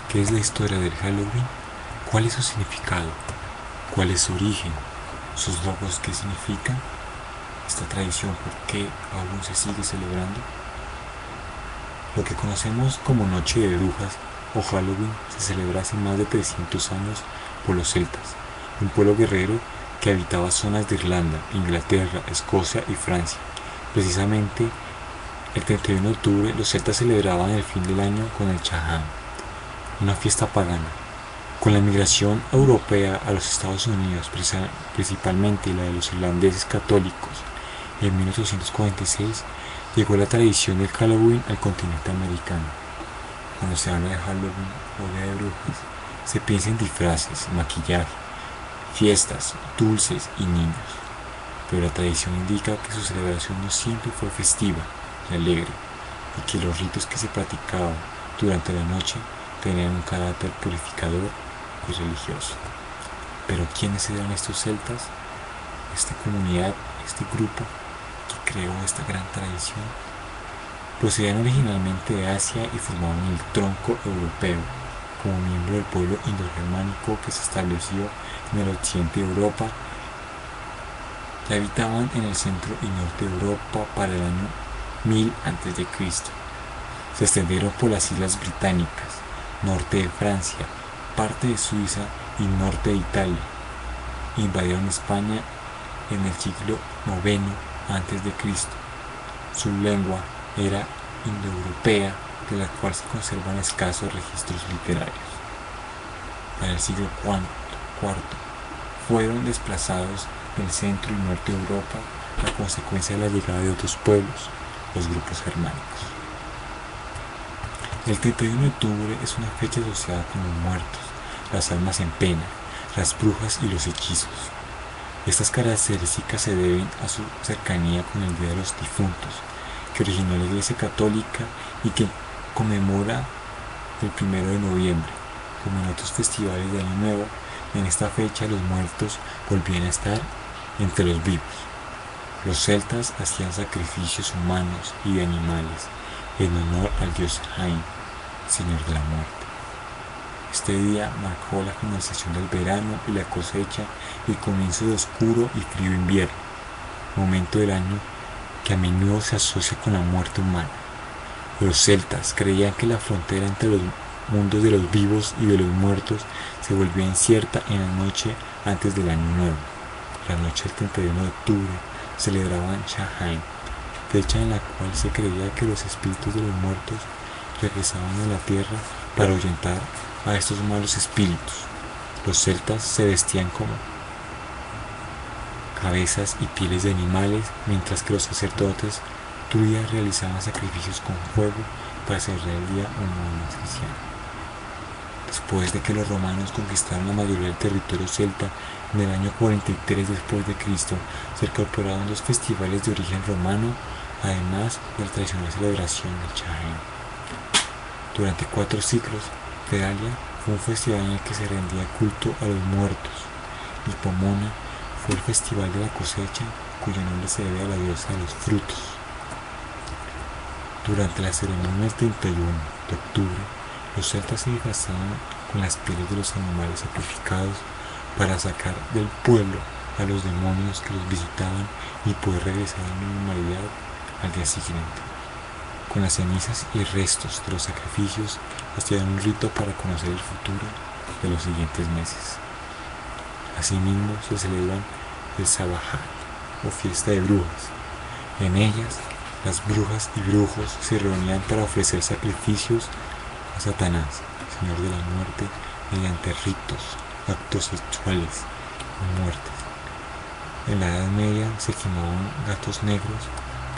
¿Qué es la historia del Halloween? ¿Cuál es su significado? ¿Cuál es su origen? ¿Sus logos qué significan? ¿Esta tradición por qué aún se sigue celebrando? Lo que conocemos como Noche de Brujas o Halloween se celebra hace más de 300 años por los celtas, un pueblo guerrero que habitaba zonas de Irlanda, Inglaterra, Escocia y Francia. Precisamente el 31 de octubre los celtas celebraban el fin del año con el Samhain, una fiesta pagana. Con la migración europea a los Estados Unidos, principalmente la de los irlandeses católicos, en 1846 llegó la tradición del Halloween al continente americano. Cuando se habla de Halloween o Día de Brujas, se piensa en disfraces, maquillaje, fiestas, dulces y niños. Pero la tradición indica que su celebración no siempre fue festiva y alegre, y que los ritos que se practicaban durante la noche tenían un carácter purificador y religioso. Pero ¿quiénes eran estos celtas? Esta comunidad, este grupo que creó esta gran tradición, procedían originalmente de Asia y formaban el tronco europeo, como miembro del pueblo indogermánico que se estableció en el occidente de Europa y habitaban en el centro y norte de Europa para el año 1000 a.C. Se extendieron por las islas británicas, norte de Francia, parte de Suiza y norte de Italia. Invadieron España en el siglo IX a.C. Su lengua era indoeuropea, de la cual se conservan escasos registros literarios. Para el siglo IV fueron desplazados del centro y norte de Europa a consecuencia de la llegada de otros pueblos, los grupos germánicos. El 31 de octubre es una fecha asociada con los muertos, las almas en pena, las brujas y los hechizos. Estas características se deben a su cercanía con el Día de los Difuntos, que originó la Iglesia Católica y que conmemora el 1 de noviembre. Como en otros festivales de Año Nuevo, en esta fecha los muertos volvían a estar entre los vivos. Los celtas hacían sacrificios humanos y de animales en honor al dios Jain, señor de la muerte. Este día marcó la finalización del verano y la cosecha y el comienzo de oscuro y frío invierno, momento del año que a menudo se asocia con la muerte humana. Los celtas creían que la frontera entre los mundos de los vivos y de los muertos se volvía incierta en la noche antes del año nuevo. La noche del 31 de octubre celebraban Samhain, fecha en la cual se creía que los espíritus de los muertos regresaban a la tierra para ahuyentar a estos malos espíritus. Los celtas se vestían como cabezas y pieles de animales, mientras que los sacerdotes druidas realizaban sacrificios con fuego para celebrar el día un modo más cristiano. Después de que los romanos conquistaron la mayoría del territorio celta, en el año 43 después de Cristo, se incorporaron dos festivales de origen romano, además de la tradicional celebración del Samhain. Durante 4 siglos, Fedalia fue un festival en el que se rendía culto a los muertos, y Pomona fue el festival de la cosecha, cuyo nombre se debe a la diosa de los frutos. Durante la ceremonia del 31 de octubre, los celtas se disfrazaban con las pieles de los animales sacrificados para sacar del pueblo a los demonios que los visitaban y poder regresar a la normalidad al día siguiente. Con las cenizas y restos de los sacrificios hacían un rito para conocer el futuro de los siguientes meses. Asimismo se celebran el Sabbathán o fiesta de brujas. En ellas, las brujas y brujos se reunían para ofrecer sacrificios a Satanás, señor de la muerte, mediante ritos, actos sexuales y muertes. En la Edad Media se quemaban gatos negros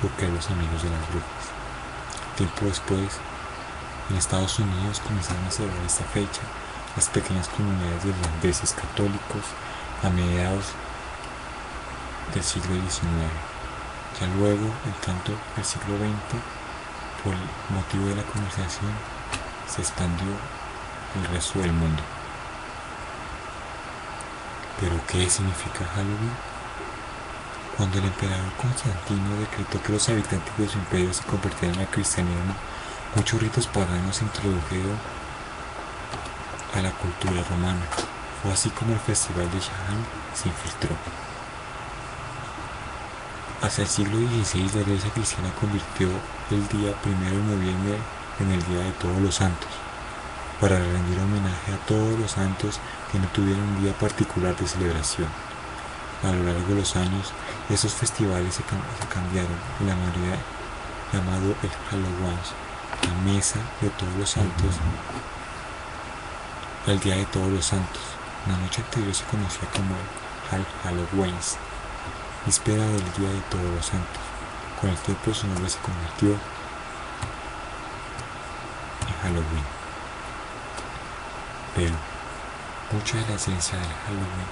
porque eran los amigos de las brujas. Tiempo después, en Estados Unidos comenzaron a celebrar esta fecha las pequeñas comunidades de irlandeses católicos a mediados del siglo XIX. Ya luego, entrando el siglo XX, por el motivo de la comercialización, se expandió el resto del mundo. ¿Pero qué significa Halloween? Cuando el emperador Constantino decretó que los habitantes de su imperio se convirtieran al cristianismo, muchos ritos paganos se introdujeron a la cultura romana. Fue así como el festival de Chaján se infiltró. Hasta el siglo XVI la Iglesia cristiana convirtió el día 1 de noviembre en el Día de Todos los Santos, para rendir homenaje a todos los santos que no tuvieron un día particular de celebración. A lo largo de los años, esos festivales se cambiaron y la mayoría llamado el Halloween, la mesa de todos los santos, al Día de Todos los Santos. La noche anterior se conocía como el Halloween, víspera del Día de Todos los Santos. Con el tiempo su nombre se convirtió en Halloween. Pero mucha de la esencia del Halloween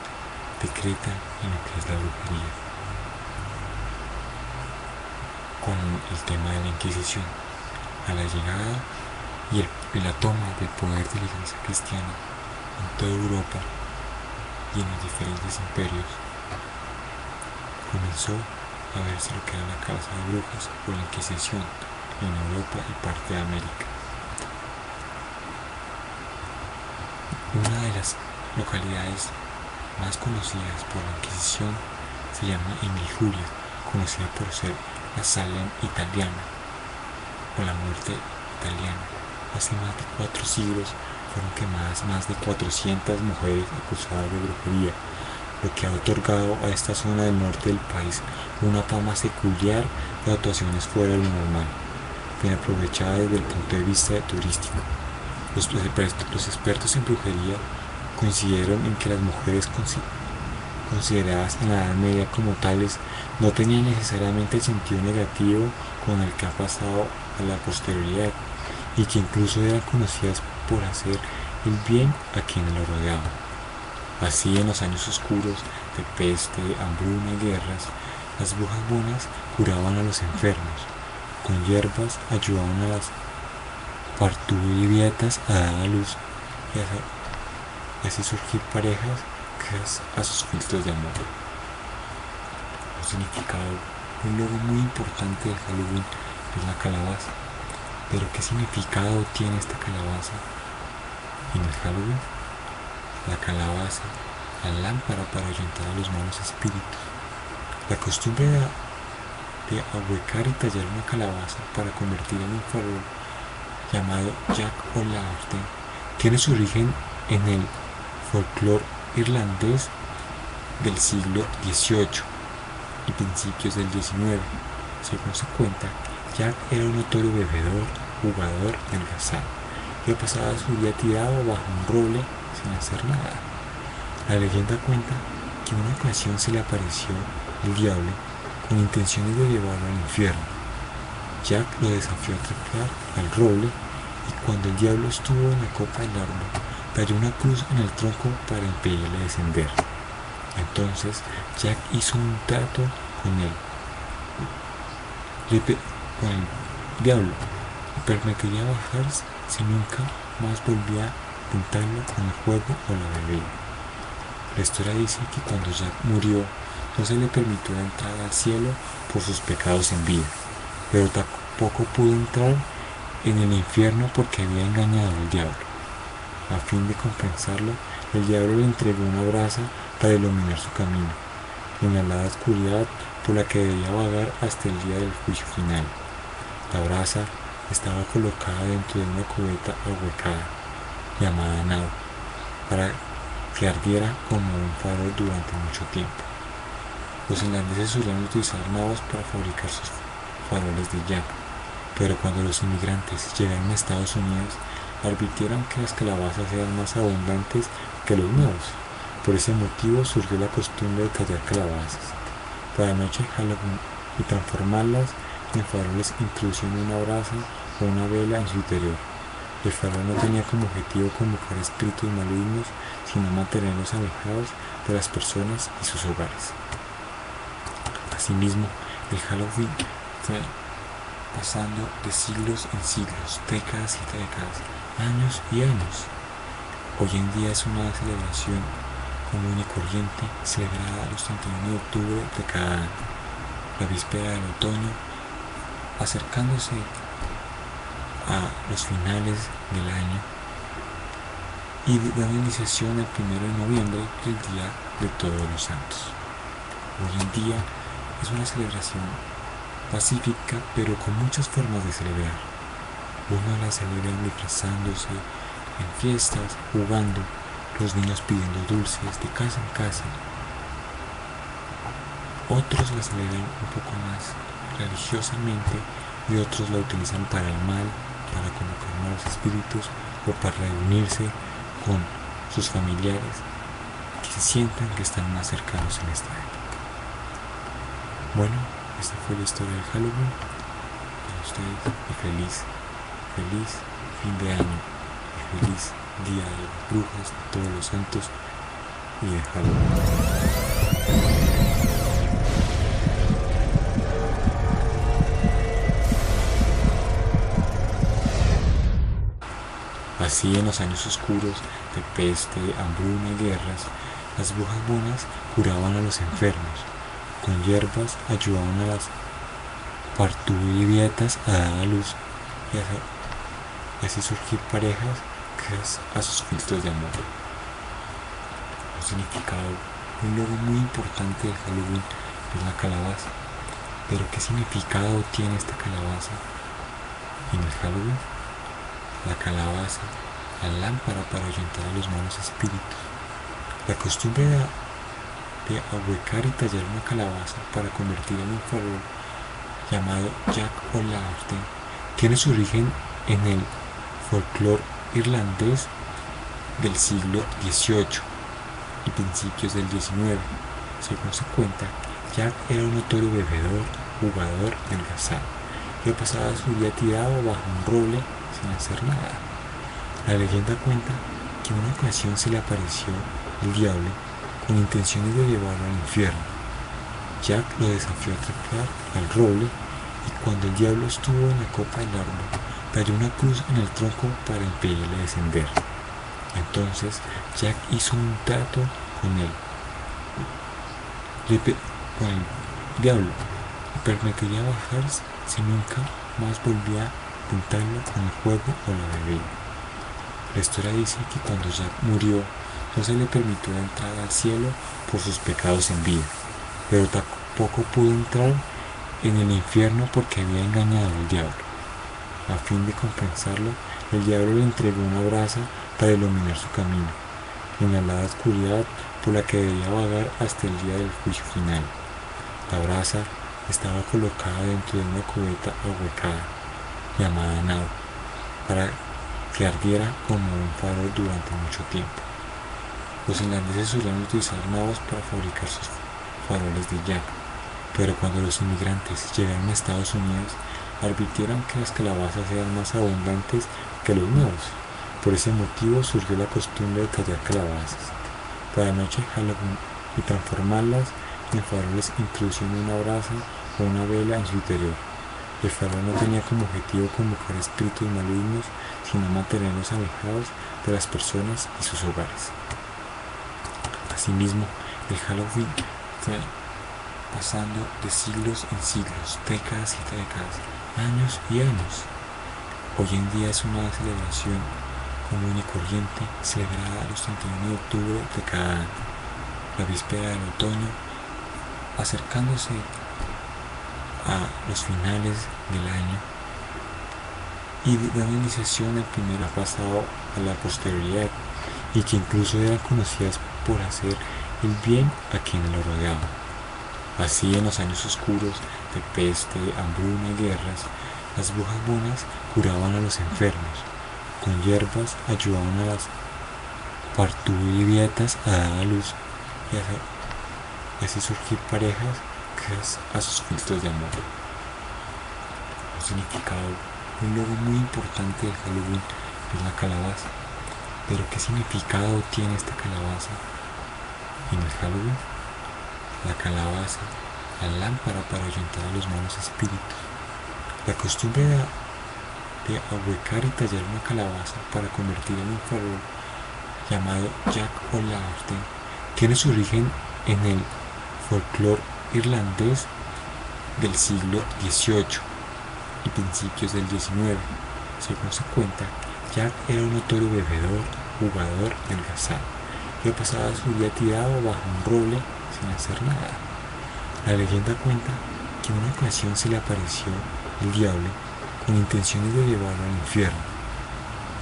decreta en lo que es la brujería, con el tema de la Inquisición. A la llegada y la toma del poder de la Iglesia cristiana en toda Europa y en los diferentes imperios, comenzó a verse lo que era la caza de brujas o la Inquisición en Europa y parte de América. Una de las localidades más conocidas por la Inquisición se llama Liguria, conocida por ser la Salem italiana o la muerte italiana. Hace más de 4 siglos fueron quemadas más de 400 mujeres acusadas de brujería, lo que ha otorgado a esta zona del norte del país una fama secular de actuaciones fuera de lo normal, bien aprovechada desde el punto de vista turístico. Los expertos en brujería coincidieron en que las mujeres consideradas en la Edad Media como tales no tenían necesariamente el sentido negativo con el que ha pasado a la posterioridad, y que incluso eran conocidas por hacer el bien a quienes lo rodeaban. Así, en los años oscuros de peste, hambruna y guerras, las brujas buenas curaban a los enfermos, con hierbas ayudaban a las parturientas a dar a luz y así surgir parejas gracias a sus filtros de amor. Un significado, un logo muy importante del Halloween es la calabaza. Pero ¿qué significado tiene esta calabaza en el Halloween? La calabaza, la lámpara para ahuyentar a los malos espíritus. La costumbre de ahuecar y tallar una calabaza para convertirla en un farol llamado Jack o Lantern tiene su origen en el folclore irlandés del siglo XVIII y principios del XIX. Según se cuenta, Jack era un notorio bebedor, jugador y holgazán, que pasaba su día tirado bajo un roble sin hacer nada. La leyenda cuenta que en una ocasión se le apareció el diablo con intenciones de llevarlo al infierno. Jack lo desafió a trepar al roble, y cuando el diablo estuvo en la copa del árbol, talló una cruz en el tronco para impedirle descender. Entonces Jack hizo un trato con el diablo y permitiría bajar si nunca más volvía a pintarlo con el juego o la bebida. La historia dice que cuando Jack murió no se le permitió la entrada al cielo por sus pecados en vida, pero tampoco pudo entrar en el infierno porque había engañado al diablo. A fin de compensarlo, el diablo le entregó una brasa para iluminar su camino en la helada oscuridad por la que debía vagar hasta el día del juicio final. La brasa estaba colocada dentro de una cubeta ahuecada, llamada nao, para que ardiera como un farol durante mucho tiempo. Los irlandeses solían utilizar naos para fabricar sus faroles de Jack, pero cuando los inmigrantes llegaron a Estados Unidos, advirtieron que las calabazas eran más abundantes que los naos. Por ese motivo surgió la costumbre de tallar calabazas para la noche de Halloween y transformarlas en faroles introduciendo una brasa o una vela en su interior. El farol no tenía como objetivo convocar espíritus malignos, sino mantenerlos alejados de las personas y sus hogares. Asimismo, el Halloween fue pasando de siglos en siglos, décadas y décadas, años y años. Hoy en día es una celebración común y corriente, celebrada los 31 de octubre de cada año, la víspera del otoño, acercándose a los finales del año y dando iniciación el 1 de noviembre, el Día de Todos los Santos. Hoy en día es una celebración pacífica, pero con muchas formas de celebrar. Unos la celebran disfrazándose, en fiestas, jugando, los niños pidiendo dulces de casa en casa. Otros la celebran un poco más religiosamente y otros la utilizan para el mal, para convocar malos espíritus o para reunirse con sus familiares que se sientan que están más cercanos en esta época. Bueno, esta fue la historia del Halloween. Para ustedes, y feliz fin de año, y feliz Día de las Brujas, de Todos los Santos y de Halloween. Así, en los años oscuros de peste, hambruna y guerras, las brujas buenas curaban a los enfermos, con hierbas ayudaban a las parturientas a dar a luz y así surgir parejas gracias a sus filtros de amor. Un significado, un logo muy importante de Halloween es la calabaza. Pero ¿qué significado tiene esta calabaza en el Halloween? La calabaza, la lámpara para ahuyentar a los malos espíritus. La costumbre de ahuecar y tallar una calabaza para convertirla en un farol llamado Jack O'Lantern tiene su origen en el folclore irlandés del siglo XVIII y principios del XIX. Según se cuenta, Jack era un notorio bebedor, jugador y holgazán, que pasaba su día tirado bajo un roble sin hacer nada. La leyenda cuenta que en una ocasión se le apareció el diablo con intenciones de llevarlo al infierno. Jack lo desafió a trepar al roble y cuando el diablo estuvo en la copa del árbol, talló una cruz en el tronco para impedirle descender. Entonces Jack hizo un trato con el diablo y permitiría bajar si nunca más volvía a pintarlo con el fuego o la bebida. La historia dice que cuando Jack murió, no se le permitió la entrada al cielo por sus pecados en vida, pero tampoco pudo entrar en el infierno porque había engañado al diablo. A fin de compensarlo, el diablo le entregó una brasa para iluminar su camino, en la helada oscuridad por la que debía vagar hasta el día del juicio final. La brasa estaba colocada dentro de una cubeta ahuecada, llamada nao, para que ardiera como un farol durante mucho tiempo. Los irlandeses solían utilizar naos para fabricar sus faroles de Jack, pero cuando los inmigrantes llegaron a Estados Unidos, advirtieron que las calabazas eran más abundantes que los naos. Por ese motivo surgió la costumbre de tallar calabazas para la noche de Halloween y transformarlas en faroles introduciendo una brasa o una vela en su interior. El farol no tenía como objetivo convocar espíritus malignos, sino mantenerlos alejados de las personas y sus hogares. Asimismo, el Halloween fue pasando de siglos en siglos, décadas y décadas, años y años. Hoy en día es una celebración común y corriente, celebrada los 31 de octubre de cada año, la víspera del otoño, acercándose a los finales del año y dando iniciación al primer pasado a la posterioridad, y que incluso eran conocidas por hacer el bien a quienes lo rodeaban. Así, en los años oscuros de peste, hambruna y guerras, las brujas buenas curaban a los enfermos, con hierbas ayudaban a las parturientas a dar a luz y así surgir parejas gracias a sus filtros de amor. Un significado, un logo muy importante de Halloween es la calabaza. Pero ¿qué significado tiene esta calabaza en el Halloween? La calabaza, la lámpara para ahuyentar a los malos espíritus. La costumbre de ahuecar y tallar una calabaza para convertirla en un farol llamado Jack O'Lantern tiene su origen en el folclore irlandés del siglo XVIII y principios del XIX. Según se cuenta, Jack era un notorio bebedor, jugador delgazado que pasaba su día tirado bajo un roble sin hacer nada. La leyenda cuenta que en una ocasión se le apareció el diablo con intenciones de llevarlo al infierno.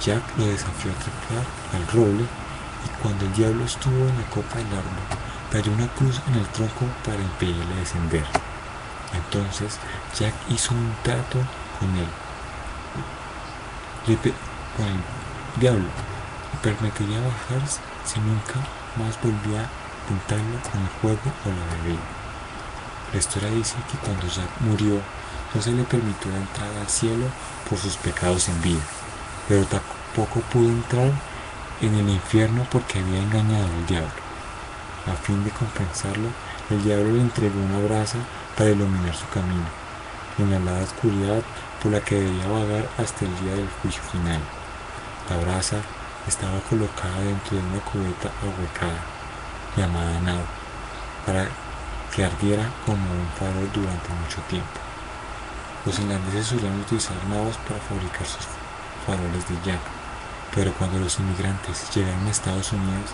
Jack lo desafió a trepar al roble y cuando el diablo estuvo en la copa del árbol, cayó una cruz en el tronco para impedirle descender. Entonces Jack hizo un trato con el diablo y permitiría bajar si nunca más volvía a tentarlo con el juego o la bebida. La historia dice que cuando Jack murió no se le permitió la entrada al cielo por sus pecados en vida, pero tampoco pudo entrar en el infierno porque había engañado al diablo. A fin de compensarlo, el diablo le entregó una brasa para iluminar su camino, en la helada oscuridad por la que debía vagar hasta el día del juicio final. La brasa estaba colocada dentro de una cubeta ahuecada, llamada nave, para que ardiera como un faro durante mucho tiempo. Los irlandeses solían utilizar navos para fabricar sus faroles de Jack, pero cuando los inmigrantes llegaron a Estados Unidos,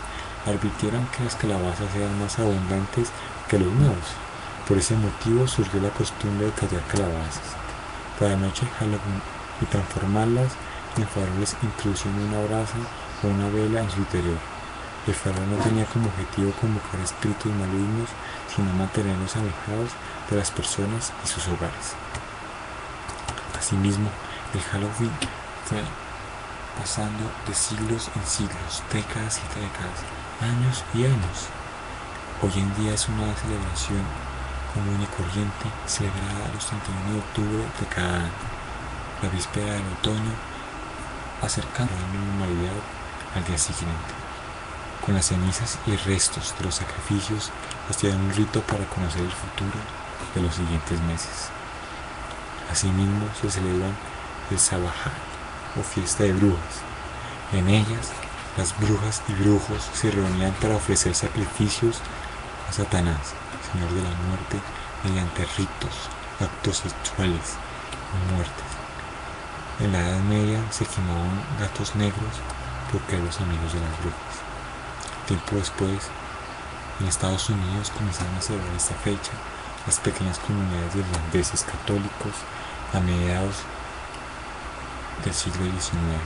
advirtieron que las calabazas eran más abundantes que los navos. Por ese motivo surgió la costumbre de tallar calabazas para la noche de Halloween y transformarlas en faroles introduciendo una brasa o una vela en su interior. El farol no tenía como objetivo convocar espíritus malignos, sino mantenerlos alejados de las personas y sus hogares. Asimismo, el Halloween fue pasando de siglos en siglos, décadas y décadas, años y años. Hoy en día es una celebración común y corriente, celebrada los 31 de octubre de cada año, la víspera del otoño, acercando la normalidad al día siguiente. Con las cenizas y restos de los sacrificios, hacían un rito para conocer el futuro de los siguientes meses. Asimismo, se celebran el Sabbath, o fiesta de brujas. En ellas, las brujas y brujos se reunían para ofrecer sacrificios a Satanás, señor de la muerte, mediante ritos, actos sexuales y muertes. En la Edad Media se quemaban gatos negros porque eran los amigos de las brujas. Tiempo después, en Estados Unidos comenzaron a celebrar esta fecha las pequeñas comunidades de irlandeses católicos a mediados del siglo XIX.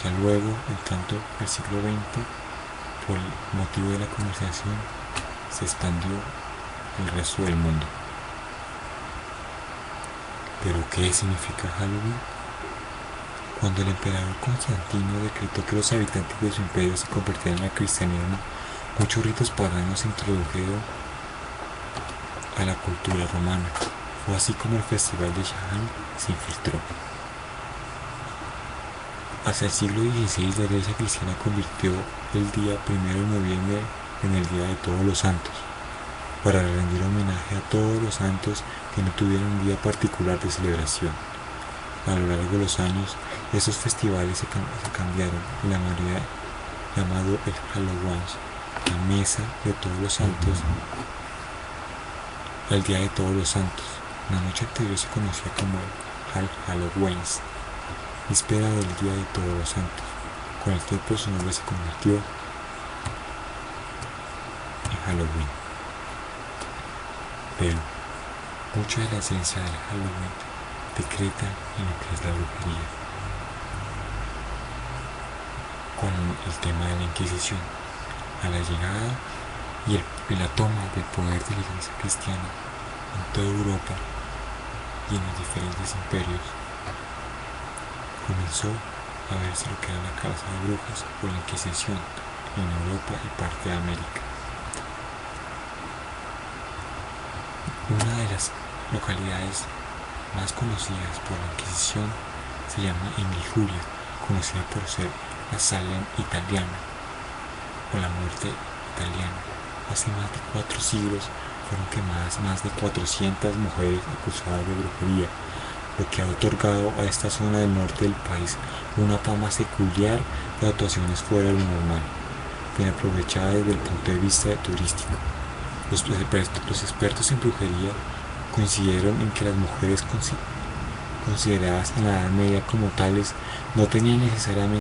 Ya luego, entrando el siglo XX, por el motivo de la comercialización, se expandió al resto del mundo. ¿Pero qué significa Halloween? Cuando el emperador Constantino decretó que los habitantes de su imperio se convirtieran al cristianismo, muchos ritos paganos se introdujeron a la cultura romana. Fue así como el festival de Samhain se infiltró. Hasta el siglo XVI la Iglesia cristiana convirtió el día 1 de noviembre en el Día de Todos los Santos, para rendir homenaje a todos los santos que no tuvieron un día particular de celebración. A lo largo de los años, esos festivales se cambiaron y la mayoría llamado el Halloween, la mesa de todos los santos, al Día de Todos los Santos. La noche anterior se conocía como el Halloween, víspera del Día de Todos los Santos. Con el tiempo su nombre se convirtió en Halloween. Pero mucha de la esencia del Halloween decreta en lo que es la brujería, con el tema de la Inquisición. A la llegada y la toma del poder de la Iglesia cristiana en toda Europa y en los diferentes imperios, comenzó a verse lo que era la caza de brujas o la Inquisición en Europa y parte de América. Una de las localidades más conocidas por la Inquisición se llama Liguria, conocida por ser la Salem italiana o la muerte italiana. Hace más de 4 siglos fueron quemadas más de 400 mujeres acusadas de brujería, lo que ha otorgado a esta zona del norte del país una fama secular de actuaciones fuera de lo normal, bien aprovechada desde el punto de vista turístico. Los expertos en brujería coincidieron en que las mujeres consideradas en la Edad Media como tales no tenían necesariamente